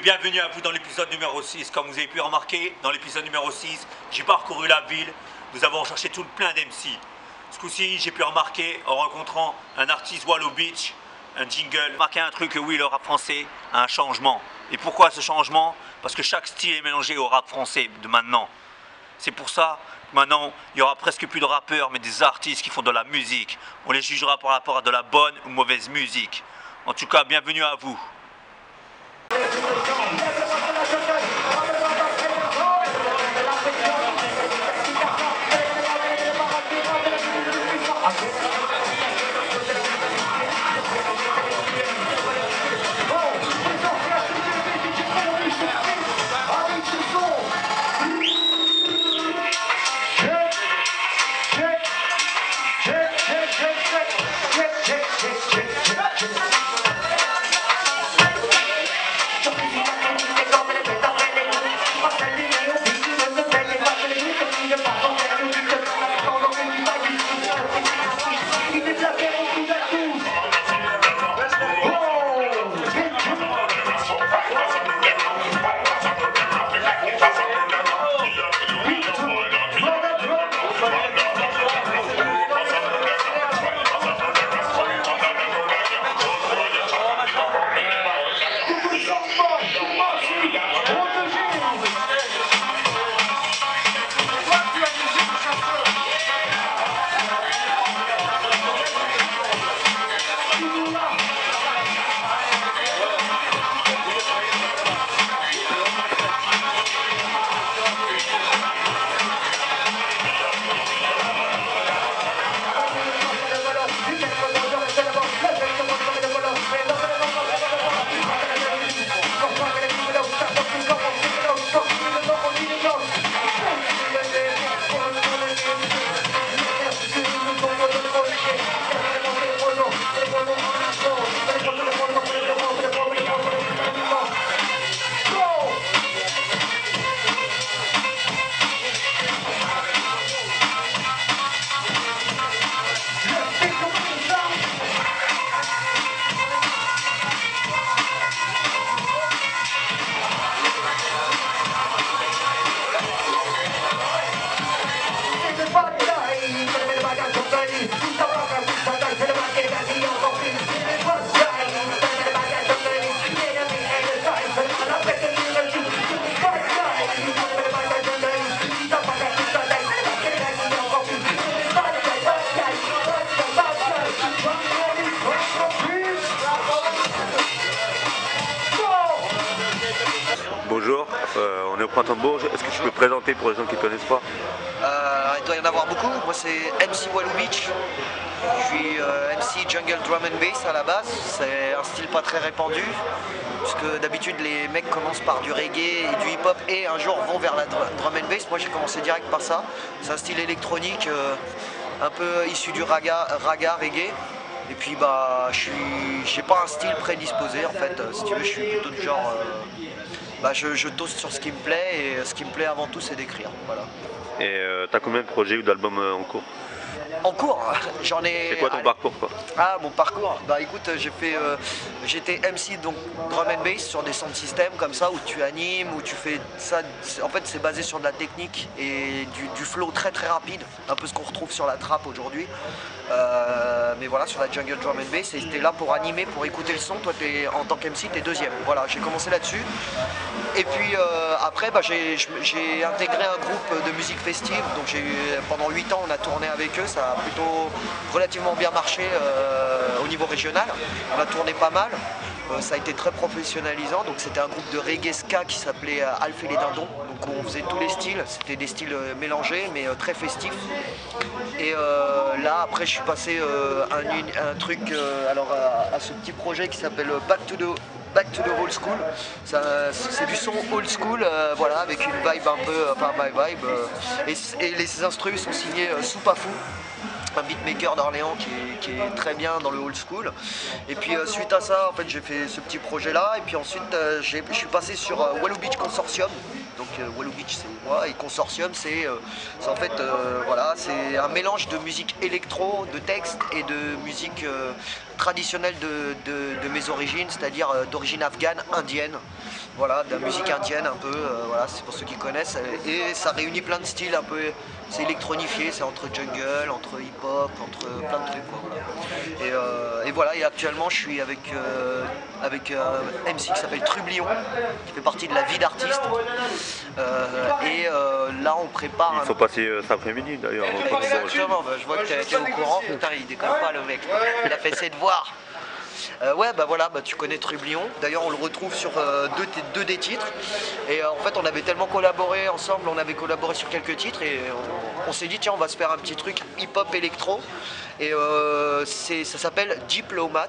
bienvenue à vous dans l'épisode numéro 6. Comme vous avez pu remarquer, dans l'épisode numéro 6, j'ai parcouru la ville. Nous avons cherché tout plein d'MC. Ce coup-ci, j'ai pu remarquer, en rencontrant un artiste Wallow Beach, un jingle, remarquer un truc que oui, le rap français a un changement. Et pourquoi ce changement? Parce que chaque style est mélangé au rap français de maintenant. C'est pour ça que maintenant, il y aura presque plus de rappeurs, mais des artistes qui font de la musique. On les jugera par rapport à de la bonne ou mauvaise musique. En tout cas, bienvenue à vous. Bonjour, on est au Printemps de Bourges. Est-ce que tu peux te présenter pour les gens qui ne connaissent pas? Il doit y en avoir beaucoup. Moi c'est MC Wallow Beach. Je suis MC Jungle Drum and Bass à la base. C'est un style pas très répandu. Puisque d'habitude les mecs commencent par du reggae et du hip-hop et un jour vont vers la drum and bass. Moi j'ai commencé direct par ça. C'est un style électronique un peu issu du raga, reggae. Et puis bah j'ai pas un style prédisposé en fait. Si tu veux, je suis plutôt du genre je toast sur ce qui me plaît, et ce qui me plaît avant tout c'est d'écrire. Voilà. Et t'as combien de projets ou d'albums en cours? En cours, j'en ai... C'est quoi ton parcours quoi? Ah, mon parcours? Bah écoute, j'étais MC donc drum and bass sur des sound systems comme ça où tu animes, où tu fais ça. En fait c'est basé sur de la technique et du flow très très rapide, un peu ce qu'on retrouve sur la trap aujourd'hui. Mais voilà, sur la jungle drum and bass, et t'es là pour animer, pour écouter le son. Toi en tant qu'MC t'es deuxième. Voilà, j'ai commencé là-dessus. Et puis après j'ai intégré un groupe de musique festive, donc pendant 8 ans on a tourné avec eux. Ça a plutôt relativement bien marché au niveau régional. On a tourné pas mal. Ça a été très professionnalisant. Donc c'était un groupe de reggae ska qui s'appelait Alf et les Dindons. Donc on faisait tous les styles. C'était des styles mélangés mais très festifs. Et là après je suis passé un truc à ce petit projet qui s'appelle Back to the Old School. C'est du son old school, voilà, avec une vibe un peu, enfin my vibe. Et les instrus sont signés Soupafou. un beatmaker d'Orléans qui est très bien dans le old school. Et puis suite à ça, en fait, j'ai fait ce petit projet-là. Et puis ensuite, je suis passé sur Wallow Beach Consortium. Donc Wallow Beach, c'est moi, et Consortium, c'est en fait, voilà, c'est un mélange de musique électro, de texte et de musique traditionnelle de mes origines, c'est-à-dire d'origine afghane, indienne. Voilà, de la musique indienne un peu, voilà, c'est pour ceux qui connaissent. Et ça réunit plein de styles un peu, c'est électronifié, c'est entre jungle, entre hip-hop, entre plein de trucs, quoi, voilà. Et voilà, et actuellement je suis avec un MC qui s'appelle Trublion, qui fait partie de la vie d'artiste. Là on prépare... Ils sont passés cet après-midi d'ailleurs. Exactement, bah, je vois que t'es au courant, putain il déconne pas le mec, il a fait ses devoirs. Ouais, bah voilà, bah, tu connais Trublion. D'ailleurs, on le retrouve sur deux des titres. Et en fait, on avait tellement collaboré ensemble, on avait collaboré sur quelques titres et on s'est dit, tiens, on va se faire un petit truc hip-hop électro. Et ça s'appelle Diplomat.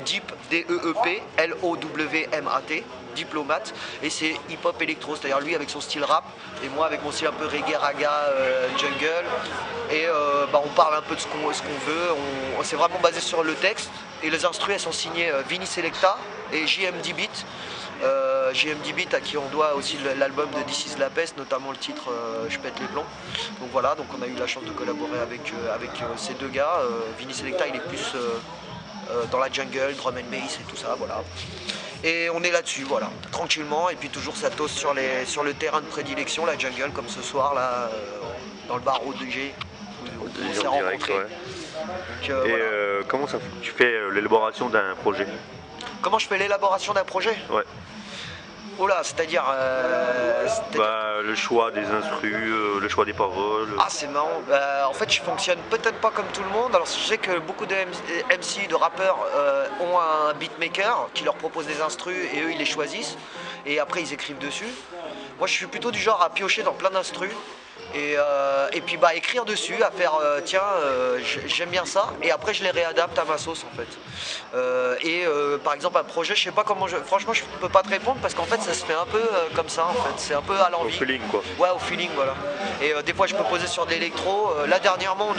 Deep, D-E-E-P, L-O-W-M-A-T. Diplomate, et c'est hip-hop électro, c'est-à-dire lui avec son style rap et moi avec mon style un peu reggae, raga, jungle, et bah, on parle un peu de ce qu'on veut, on s'est vraiment basé sur le texte, et les instrus elles sont signées Vinny Selecta et JMD Beat. JMD Beat à qui on doit aussi l'album de This Is La Peste, notamment le titre Je pète les plombs. Donc voilà, donc on a eu la chance de collaborer avec ces deux gars. Vinny Selecta il est plus dans la jungle, drum and bass et tout ça, voilà. Et on est là-dessus, voilà, tranquillement, et puis toujours ça tosse sur le terrain de prédilection, la jungle, comme ce soir, là, dans le bar O2G, où on s'est rencontrés. Ouais. Donc, et voilà. Comment tu fais l'élaboration d'un projet? Comment je fais l'élaboration d'un projet? Ouais. Oh là, c'est-à-dire le choix des instrus, le choix des paroles. Ah, c'est marrant. En fait, je fonctionne peut-être pas comme tout le monde. Alors, je sais que beaucoup de MC, de rappeurs ont un beatmaker qui leur propose des instrus et eux, ils les choisissent. Et après, ils écrivent dessus. Moi, je suis plutôt du genre à piocher dans plein d'instrus. Et puis écrire dessus, à faire tiens j'aime bien ça, et après je les réadapte à ma sauce en fait. Par exemple un projet, je sais pas comment franchement je peux pas te répondre parce qu'en fait ça se fait un peu comme ça en fait, c'est un peu à l'envie. Au feeling quoi. Ouais, au feeling, voilà. Et des fois je peux poser sur de l'électro. Là dernièrement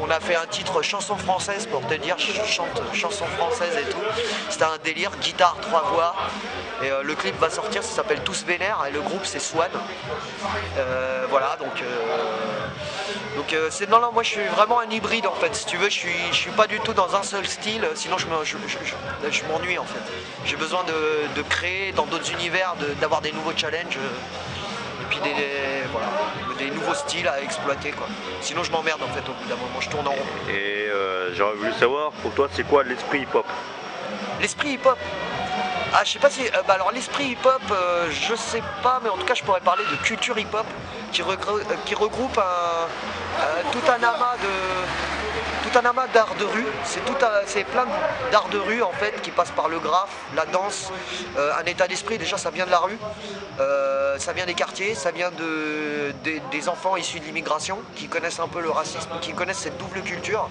on a fait un titre chanson française, pour te dire, je chante chanson française et tout. C'était un délire, guitare, 3 voix. Et le clip va sortir, ça s'appelle Tous Vénères et le groupe c'est Swan. Voilà, donc non, moi je suis vraiment un hybride en fait, si tu veux, je suis pas du tout dans un seul style, sinon je m'ennuie en fait. J'ai besoin de créer dans d'autres univers, d'avoir des nouveaux challenges, et puis des nouveaux styles à exploiter quoi. Sinon je m'emmerde en fait au bout d'un moment, je tourne en rond. Et j'aurais voulu savoir, pour toi c'est quoi l'esprit hip-hop? L'esprit hip-hop? Ah, je sais pas si. Alors, l'esprit hip-hop, je sais pas, mais en tout cas, je pourrais parler de culture hip-hop qui regroupe tout un amas d'art de rue. C'est plein d'art de rue en fait qui passe par le graphe, la danse, un état d'esprit. Déjà, ça vient de la rue, ça vient des quartiers, ça vient des enfants issus de l'immigration qui connaissent un peu le racisme, qui connaissent cette double culture.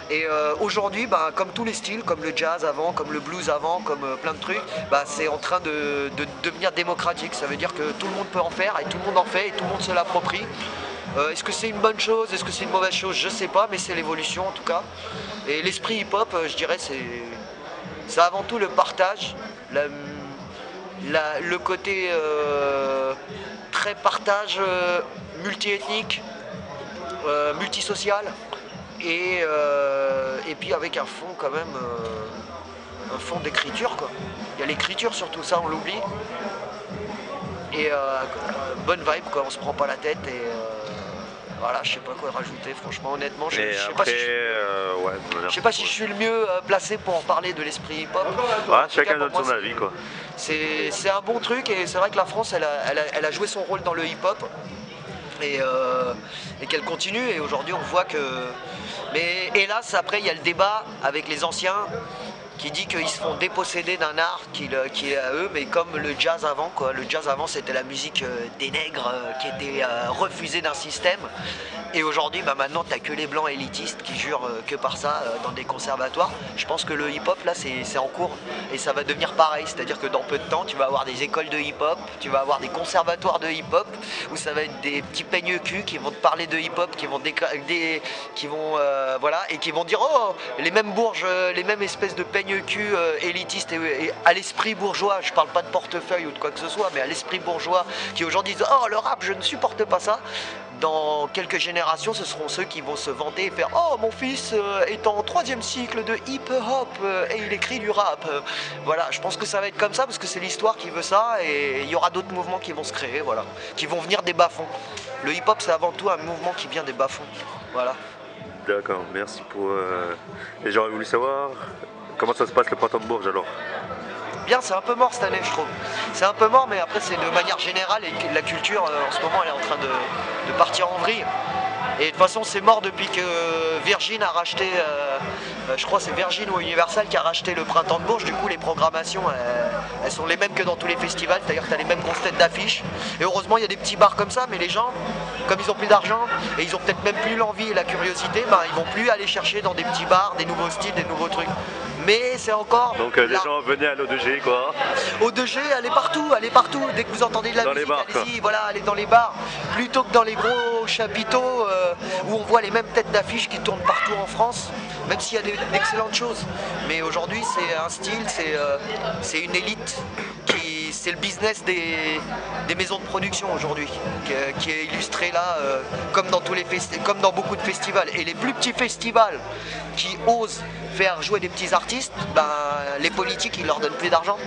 Et aujourd'hui, comme tous les styles, comme le jazz avant, comme le blues avant, comme plein de trucs, c'est en train de devenir démocratique. Ça veut dire que tout le monde peut en faire et tout le monde en fait et tout le monde se l'approprie. Est-ce que c'est une bonne chose? Est-ce que c'est une mauvaise chose? Je sais pas, mais c'est l'évolution en tout cas. Et l'esprit hip-hop, je dirais, c'est avant tout le partage, le côté très partage multiethnique, multisocial. Et puis avec un fond quand même, un fond d'écriture quoi. Il y a l'écriture surtout, ça on l'oublie. Et bonne vibe quoi, on se prend pas la tête et voilà, je sais pas quoi rajouter franchement, honnêtement. Je sais pas si je suis le mieux placé pour en parler de l'esprit hip-hop. Ouais, chacun donne son avis quoi. C'est un bon truc et c'est vrai que la France elle a joué son rôle dans le hip-hop. Et qu'elle continue, et aujourd'hui on voit que... Mais hélas après il y a le débat avec les anciens qui dit qu'ils se font déposséder d'un art qui est à eux, mais comme le jazz avant, quoi. Le jazz avant, c'était la musique des nègres qui était refusée d'un système. Et aujourd'hui, bah, maintenant, t'as que les blancs élitistes qui jurent que par ça dans des conservatoires. Je pense que le hip-hop, là, c'est en cours. Et ça va devenir pareil. C'est-à-dire que dans peu de temps, tu vas avoir des écoles de hip-hop, tu vas avoir des conservatoires de hip-hop, où ça va être des petits peigne-cul qui vont te parler de hip-hop, voilà, et qui vont dire oh, les mêmes bourges, les mêmes espèces de peigne-cul élitistes et à l'esprit bourgeois. Je parle pas de portefeuille ou de quoi que ce soit, mais à l'esprit bourgeois qui aujourd'hui disent oh, le rap, je ne supporte pas ça. Dans quelques générations, ce seront ceux qui vont se vanter et faire « Oh, mon fils est en 3e cycle de hip-hop et il écrit du rap. » Voilà, je pense que ça va être comme ça parce que c'est l'histoire qui veut ça et il y aura d'autres mouvements qui vont se créer, voilà, qui vont venir des bas-fonds. Le hip-hop, c'est avant tout un mouvement qui vient des bas-fonds, voilà. D'accord, merci pour... Et j'aurais voulu savoir comment ça se passe le printemps de Bourges alors. Bien, c'est un peu mort cette année, je trouve. C'est un peu mort, mais après, c'est de manière générale et la culture, en ce moment, elle est en train de partir en vrille. Et de toute façon, c'est mort depuis que Virgin a racheté, je crois que c'est Virgin ou Universal qui a racheté le Printemps de Bourges. Du coup, les programmations, elles sont les mêmes que dans tous les festivals, c'est-à-dire que tu as les mêmes grosses têtes d'affiches. Et heureusement, il y a des petits bars comme ça, mais les gens, comme ils ont plus d'argent et ils ont peut-être même plus l'envie et la curiosité, ben, ils vont plus aller chercher dans des petits bars des nouveaux styles, des nouveaux trucs. Mais c'est encore... Donc les gens venaient à l'O2G quoi. O2G, allez partout, allez partout. Dès que vous entendez de la musique, allez-y, voilà, allez dans les bars. Plutôt que dans les gros chapiteaux où on voit les mêmes têtes d'affiches qui tournent partout en France, même s'il y a d'excellentes choses. Mais aujourd'hui, c'est un style, c'est une élite, c'est le business des maisons de production aujourd'hui, qui est illustré là, comme dans beaucoup de festivals. Et les plus petits festivals qui osent faire jouer des petits artistes, ben, les politiques ils leur donnent plus d'argent.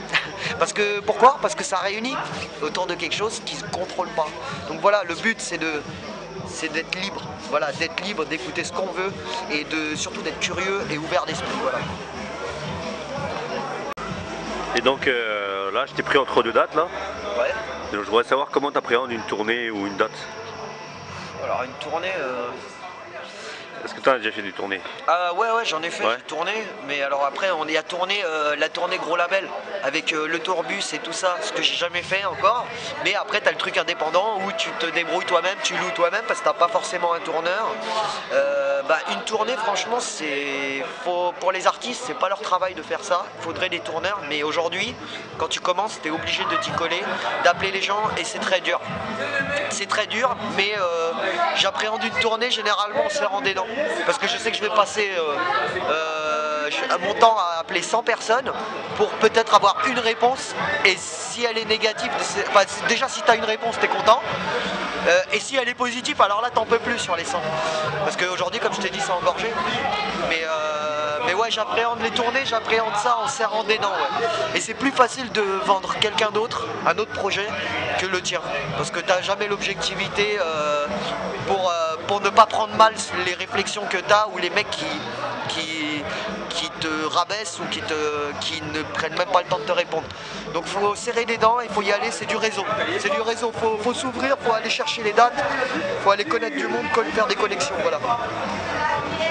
Pourquoi ? Parce que ça réunit autour de quelque chose qui ne se contrôle pas. Donc voilà, le but c'est d'être libre, voilà, d'être libre, d'écouter ce qu'on veut et surtout d'être curieux et ouvert d'esprit. Voilà. Et donc là, je t'ai pris entre deux dates là. Ouais. Donc, je voudrais savoir comment tu appréhendes une tournée ou une date. Alors une tournée... Est-ce que tu as déjà fait des tournées? Ouais, j'en ai fait, j'ai tourné, mais alors après on y a tourné la tournée gros label avec le tourbus et tout ça, ce que j'ai jamais fait encore, mais après tu as le truc indépendant où tu te débrouilles toi-même, tu loues toi-même parce que t'as pas forcément un tourneur. Une tournée franchement pour les artistes c'est pas leur travail de faire ça, il faudrait des tourneurs, mais aujourd'hui quand tu commences tu es obligé de t'y coller, d'appeler les gens et c'est très dur. C'est très dur, mais j'appréhende une tournée généralement en serrant des dents. Parce que je sais que je vais passer mon temps à appeler 100 personnes pour peut-être avoir une réponse. Et si elle est négative, déjà si tu as une réponse, tu es content. Et si elle est positive, alors là, t'en peux plus sur les 100. Parce qu'aujourd'hui, comme je t'ai dit, c'est engorgé. Mais ouais, j'appréhende les tournées, j'appréhende ça en serrant des dents. Ouais. Et c'est plus facile de vendre quelqu'un d'autre, un autre projet, que le tien. Parce que t'as jamais l'objectivité pour ne pas prendre mal les réflexions que t'as ou les mecs qui te rabaissent ou qui ne prennent même pas le temps de te répondre. Donc faut serrer les dents, il faut y aller, c'est du réseau. C'est du réseau, faut s'ouvrir, faut aller chercher les dates, faut aller connaître du monde, faire des connexions, voilà.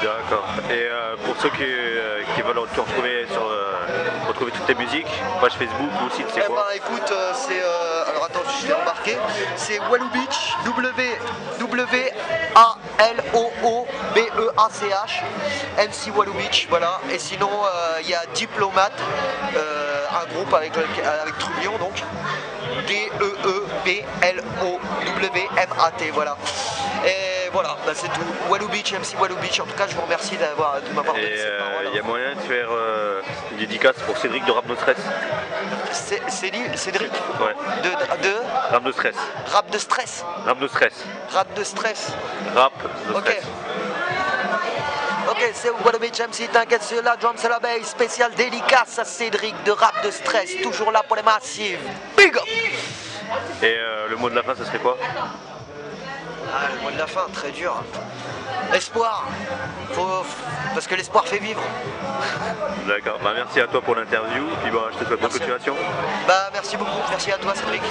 D'accord. Et pour ceux qui veulent te retrouver retrouver toutes tes musiques, page Facebook ou site, c'est quoi? Écoute, alors attends, je l'ai embarqué. C'est Walou Beach, W-A-L-O-O-B-E-A-C-H, MC Walou Beach, voilà. Et sinon, il y a Diplomate, un groupe avec Trublion, donc. D-E-E-B-L-O-W-M-A-T, voilà. Et voilà, c'est tout. Walou Beach, MC Walou Beach. En tout cas, je vous remercie de m'avoir donné cette parole. Il y a moyen de faire une dédicace pour Cédric de Rap de Stress. Cédric Ouais. De Rap de Stress. Rap de Stress. Rap de Stress. Rap de Stress. Rap de Stress. Ok, c'est Walou Beach MC, t'inquiète, c'est la drum, c'est la bass. Spécial dédicace à Cédric de Rap de Stress. Toujours là pour les massives. Big up. Et le mot de la fin, ce serait quoi? Le mot de la fin, très dur. Espoir. Parce que l'espoir fait vivre. D'accord, merci à toi pour l'interview. Puis je te souhaite bonne continuation. Merci beaucoup, merci à toi Cédric.